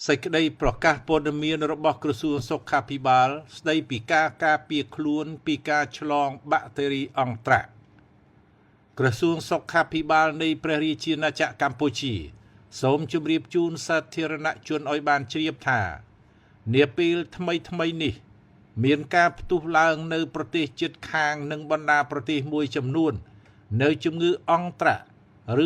សេចក្តីប្រកាសព័ត៌មានរបស់ក្រសួងសុខាភិបាលស្តីពីការការពារខ្លួនពីការឆ្លងបាក់តេរីអង់ត្រាក់ក្រសួងសុខាភិបាលនៃព្រះរាជាណាចក្រកម្ពុជាសូមជម្រាបជូនសាធារណជនឲ្យបានជ្រាបថានាពេលថ្មីនេះមានការផ្ទុះឡើងនៅប្រទេសជិតខាងនិងបណ្ដាប្រទេសមួយចំនួននៅជំងឺអង់ត្រាក់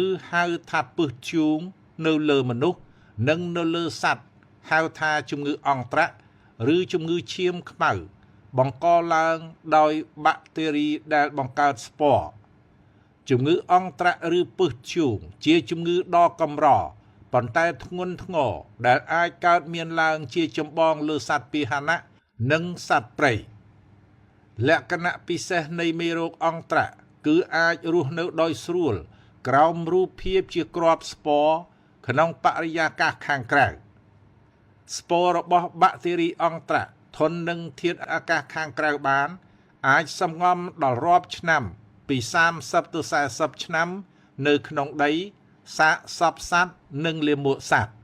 ឬហៅថាពឹសធ្យូងនៅលើមនុស្សនិងនៅលើសត្វហៅថាជំងឺអង់ត្រាក់ឬជំងឺឈាមខ្មៅបង្កឡើងដោយបាក់តេរីដែលបង្កើតស្ពរជំងឺអង់ត្រាក់ឬពឹសធ្យូងជាជំងឺដ៏កម្រប៉ុន្តែធ្ងន់ធ្ងរដែលអាចកើតមានឡើងជាចម្បងលើសត្វពាហនៈនិងសត្វព្រៃលក្ខណៈពិសេសនៃមេរោគអង់ត្រាក់គឺអាចរស់នៅដោយស្រួលក្រោមរូបភាពជាគ្រាប់ស្ពរក្នុងបរិយាកាសខាងក្រៅស្ពររបស់បាក់តេរីអង់ត្រាក់ធន់នឹងធាតុអាកាសខាងក្រៅបានអាចសម្ងំដល់រាប់ឆ្នាំពី30ទៅ40ឆ្នាំនៅក្នុងដីសាកសពសត្វនិងលាមកសត្វ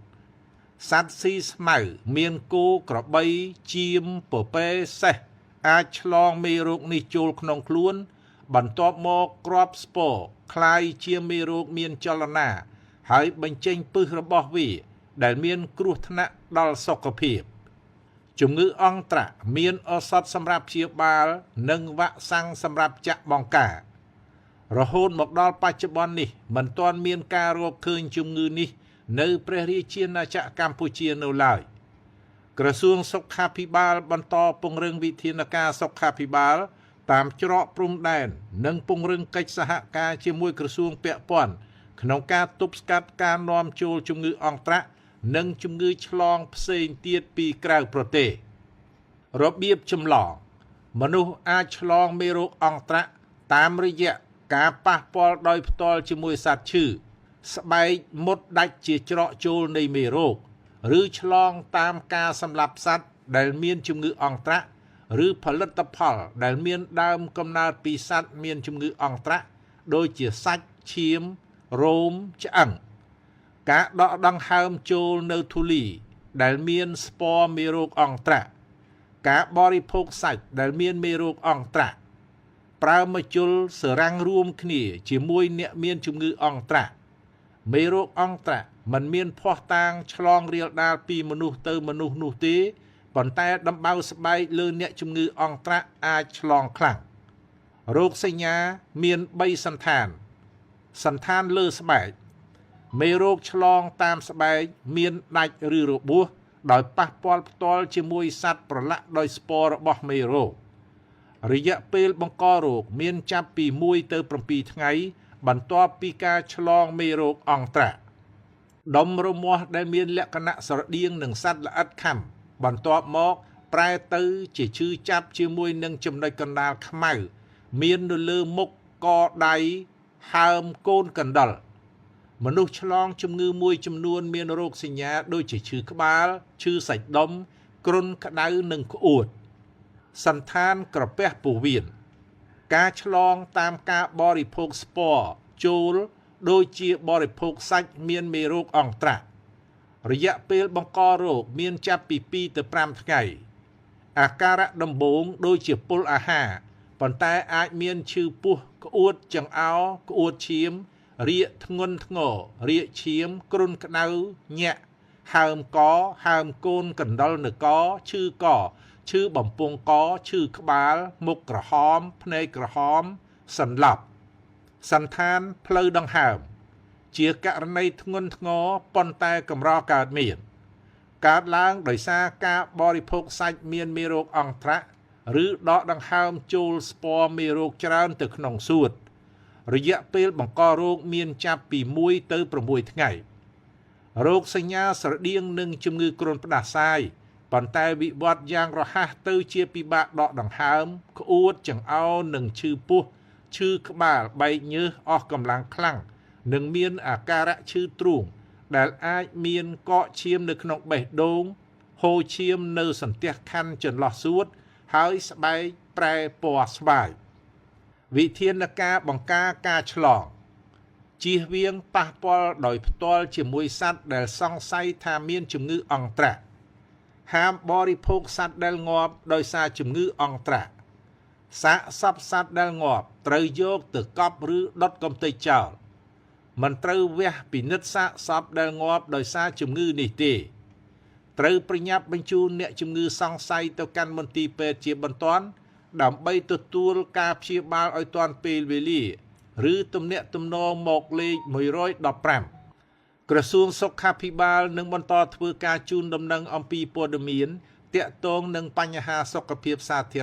ស៊ីស្មៅមានគោក្របីចៀមពពែសេះអាចឆ្លងមេរោគនេះចូលក្នុងខ្លួនបន្ទាប់មកគ្រាប់ស្ពរคล้ายជាមេរោគមានចលនាហើយបញ្ចេញពឹសរបស់វាដែលមានគ្រោះថ្នាក់ដល់សុខភាពជំងឺអង់ត្រាក់មានឱសថសម្រាប់ព្យាបាលនិងវ៉ាក់សាំងសម្រាប់ចាក់បង្ការរហូតមកដល់បច្ចុប្បន្ននេះមិនទាន់មានការរកឃើញជំងឺនេះនៅព្រះរាជាណាចក្រកម្ពុជានៅឡើយក្រសួងសុខាភិបាលបន្តពង្រឹងវិធានការសុខាភិបាលតាមច្រកព្រំដែននិងពង្រឹងកិច្ចសហការជាមួយក្រសួងពាក់ព័ន្ធក្នុងការទប់ស្កាត់ការនាំចូលជំងឺអង់ត្រាក់និងជំងឺឆ្លងផ្សេងទៀតពីក្រៅប្រទេសរបៀបចម្លងមនុស្សអាចឆ្លងមេរោគអង់ត្រាក់តាមរយៈការប៉ះពាល់ដោយផ្ទាល់ជាមួយសត្វឈឺស្បែកមុតដាច់ជាច្រកចូលនៃមេរោគឬឆ្លងតាមការសម្លាប់សត្វដែលមានជំងឺអង់ត្រាក់ឬផលិតផលដែលមានដើមកំណើតពីសត្វមានជំងឺអង់ត្រាក់ដូចជាសាច់ឈាមរោមឆ្អឹងការដកដង្ហើមចូលនៅធូលីដែលមានស្ពរមេរោគអង់ត្រាក់ការបរិភោគសាច់ដែលមានមេរោគអង់ត្រាក់ប្រើម្ជុលសារ៉ាំងរួមគ្នាជាមួយអ្នកមានជំងឺអង់ត្រាក់មេរោគអង់ត្រាក់មិនមានភ័ស្តុតាងឆ្លងរាលដាលពីមនុស្សទៅមនុស្សនោះទេប៉ុន្តែដំបៅស្បែកលើអ្នកជំងឺអង់ត្រាក់អាចឆ្លងខ្លាំងរោគសញ្ញាមាន3សន្តានលើស្បែកមេរោគឆ្លងតាមស្បែកមានដាច់ឬរបួសដោយប៉ះពាល់ផ្ទាល់ជាមួយសត្វប្រឡាក់ដោយស្ពររបស់មេរោគរយៈពេលបង្ករោគមានចាប់ពី1ទៅ7ថ្ងៃបន្ទាប់ពីការឆ្លងមេរោគអង់ត្រាក់ដុំរមាស់ដែលមានលក្ខណៈស្រដៀងនឹងសត្វល្អិតខាំបន្ទាប់មកប្រែទៅជាឈឺចាប់ជាមួយនឹងចំណុចកណ្ដាលខ្មៅមាននៅលើមុខកដៃហើមកូនកណ្ដុរមនុស្សឆ្លងជំងឺមួយចំនួនមានរោគសញ្ញាដូចជាឈឺក្បាលឈឺសាច់ដុំគ្រុនក្តៅនិងក្អួតសន្តានក្រពះពោះវៀនការឆ្លងតាមការបរិភោគស្ពរចូលដូចជាបរិភោគសាច់មានមេរោគអង់ត្រាក់រយៈពេលបង្ករោគមានចាប់ពី2ទៅ5ថ្ងៃអាការៈដំបូងដូចជាពុលអាហារប៉ុន្តែអាចមានឈឺពោះក្អួតចង្អោរក្អួតឈាមរាគធ្ងន់ធ្ងររាគឈាមគ្រុនក្តៅញាក់ហើមកហើមកូនកណ្ដុរនៅកឈឺកឈឺបំពង់កឈឺក្បាលមុខក្រហមភ្នែកក្រហមសន្លប់សន្តានផ្លូវដង្ហើមជាករណីធ្ងន់ធ្ងរប៉ុន្តែកម្រកើតមានកើតឡើងដោយសារការបរិភោគសាច់មានមេរោគអង់ត្រាក់ឬដកដង្ហើមចូលស្ពរមេរោគច្រើនទៅក្នុងសួតរយៈពេលបង្ករោគមានចាប់ពី1ទៅ6ថ្ងៃរោគសញ្ញាស្រដៀងនឹងជំងឺគ្រុនផ្ដាសាយប៉ុន្តែវិវត្តយ៉ាងរហ័សទៅជាពិបាកដកដង្ហើមក្អួតចង្អោរនិងឈឺពោះឈឺក្បាលបែកញើសអស់កម្លាំងខ្លាំងនិងមានអាការៈឈឺទ្រូងដែលអាចមានកកឈាមនៅក្នុងបេះដូងហូរឈាមនៅសន្ទះខណ្ឌចន្លោះសួតហើយស្បែកប្រែពណ៌ស្វាយវិធានការបង្ការការឆ្លង ជៀសវាងប៉ះពាល់ដោយផ្ទាល់ជាមួយសត្វដែលសង្ស័យថាមានជំងឺអង់ត្រាក់ហាមបរិភោគសត្វដែលងាប់ដោយសារជំងឺអង់ត្រាក់សាកសពសត្វដែលងាប់ត្រូវយកទៅកប់ឬដុតកំទេចចោលមិនត្រូវវះពិនិត្យសាកសពដែលងាប់ដោយសារជំងឺនេះទេត្រូវប្រញាប់បញ្ជូនអ្នកជំងឺសង្ស័យទៅកាន់មន្ទីរពេទ្យជាបន្ទាន់ដើម្បីទទួលការព្យាបាលឲ្យទាន់ពេលវេលាឬទំនាក់ទំនងមកលេខ115ក្រសួងសុខាភិបាលនឹងបន្តធ្វើការជូនដំណឹងអំពីព័ត៌មានទាក់ទងនឹងបញ្ហាសុខភាពសាធារណៈ